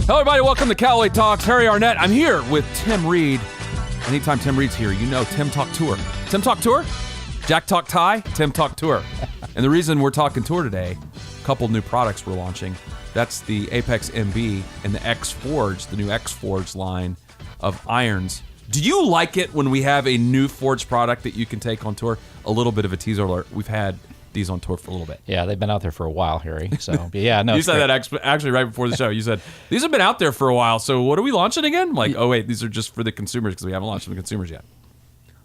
Hello, everybody. Welcome to Callaway Talks. Harry Arnett. I'm here with Tim Reed. Anytime Tim Reed's here, you know Tim Talk Tour. Tim Talk Tour? Jack Talk Tie? Tim Talk Tour. And the reason we're talking tour today, a couple new products we're launching. That's the Apex MB and the X Forge, the new X Forge line of irons. Do you like it when we have a new Forge product that you can take on tour? A little bit of a teaser alert. We've had these on tour for a little bit. Yeah, they've been out there for a while, Harry. So, yeah, no. You said that actually right before the show. You said, these have been out there for a while, so what are we launching again? I'm like, oh, wait, these are just for the consumers because we haven't launched them to consumers yet.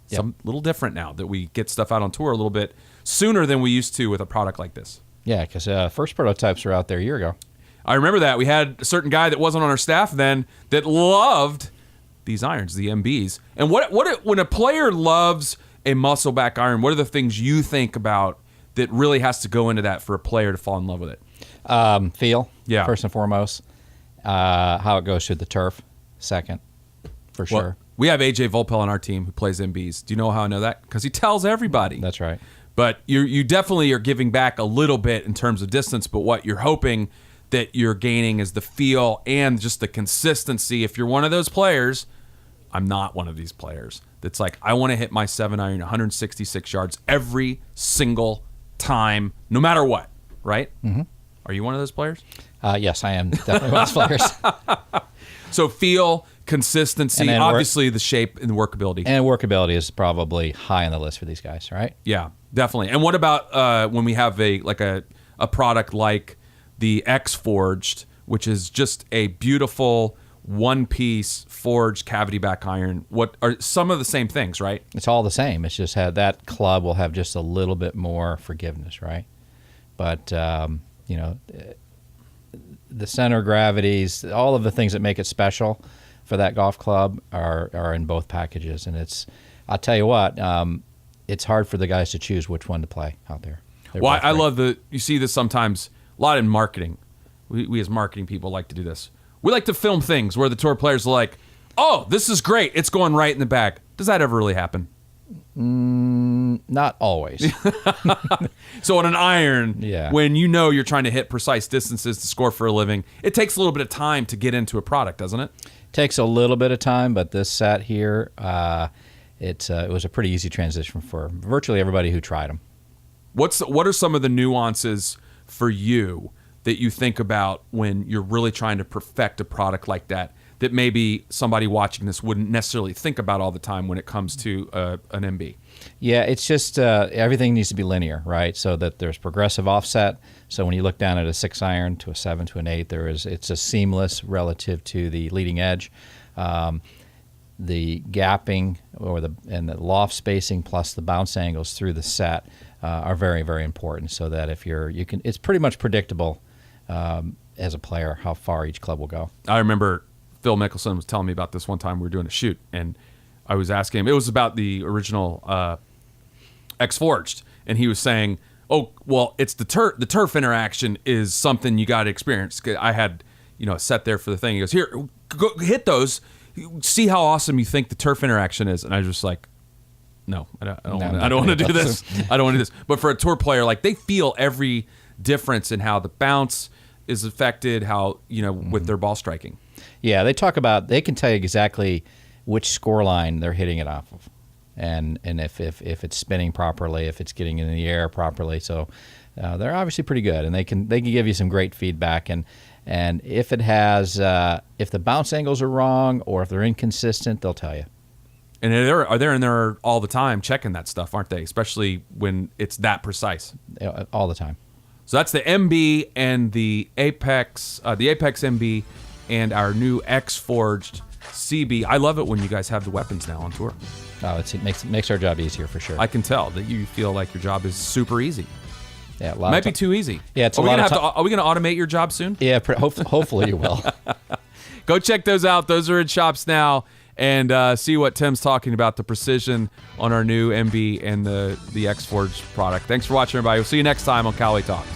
Yep. Some little different now that we get stuff out on tour a little bit sooner than we used to with a product like this. Yeah, because first prototypes were out there a year ago. I remember that. We had a certain guy that wasn't on our staff then that loved these irons, the MBs. And when a player loves a muscle back iron, what are the things you think about that really has to go into that for a player to fall in love with it? Feel, yeah, first and foremost. How it goes through the turf, second, for sure. Well, we have AJ Volpel on our team who plays MBs. Do you know how I know that? Because he tells everybody. That's right. But you definitely are giving back a little bit in terms of distance, but what you're hoping that you're gaining is the feel and just the consistency. If you're one of those players, I'm not one of these players, that's like, I want to hit my 7-iron 166 yards every single time, no matter what, right? Mm-hmm. Are you one of those players? Yes, I am definitely one of those players. So feel, consistency, obviously the shape and the workability. And workability is probably high on the list for these guys, right? Yeah, definitely. And what about when we have a product like the X Forged, which is just a beautiful one-piece forged cavity back iron? What are some of the same things, right? It's all the same. It's just that club will have just a little bit more forgiveness, right? But the center gravities, all of the things that make it special for that golf club are in both packages. And I'll tell you what, it's hard for the guys to choose which one to play out there. Well, I love you see this sometimes a lot in marketing. We as marketing people like to do this. We like to film things where the tour players are like, oh, this is great. It's going right in the bag. Does that ever really happen? Not always. So on an iron, yeah, when you know you're trying to hit precise distances to score for a living, it takes a little bit of time to get into a product, doesn't it? Takes a little bit of time, but this set here, it was a pretty easy transition for virtually everybody who tried them. What are some of the nuances for you that you think about when you're really trying to perfect a product like that maybe somebody watching this wouldn't necessarily think about all the time when it comes to an MB? Yeah, it's just everything needs to be linear, right? So that there's progressive offset. So when you look down at a 6-iron to a 7 to an 8, it's a seamless relative to the leading edge. The gapping and the loft spacing plus the bounce angles through the set are very, very important. So that if it's pretty much predictable as a player how far each club will go. I remember Phil Mickelson was telling me about this one time. We were doing a shoot, and I was asking him. It was about the original X Forged, and he was saying, "Oh, well, it's the turf interaction is something you got to experience." I had a set there for the thing. He goes, "Here, go hit those. See how awesome you think the turf interaction is." And I was just like, "No, I don't want to do this. I don't want to do this." But for a tour player, like, they feel every difference in how the bounce is affected, how with their ball striking. Yeah, they can tell you exactly which score line they're hitting it off of, and if it's spinning properly, if it's getting in the air properly. So they're obviously pretty good, and they can give you some great feedback. And if it has if the bounce angles are wrong or if they're inconsistent, they'll tell you. And they're in there all the time checking that stuff, aren't they? Especially when it's that precise. All the time. So that's the MB and the Apex MB and our new X Forged CB. I love it when you guys have the weapons now on tour. Oh, it makes our job easier for sure. I can tell that you feel like your job is super easy. Yeah, it might be too easy. Yeah, it's a lot of time. Are we going to automate your job soon? Yeah, hopefully you will. Go check those out. Those are in shops now. And see what Tim's talking about, the precision on our new MB and the X Forge product. Thanks for watching, everybody. We'll see you next time on Callaway Talks.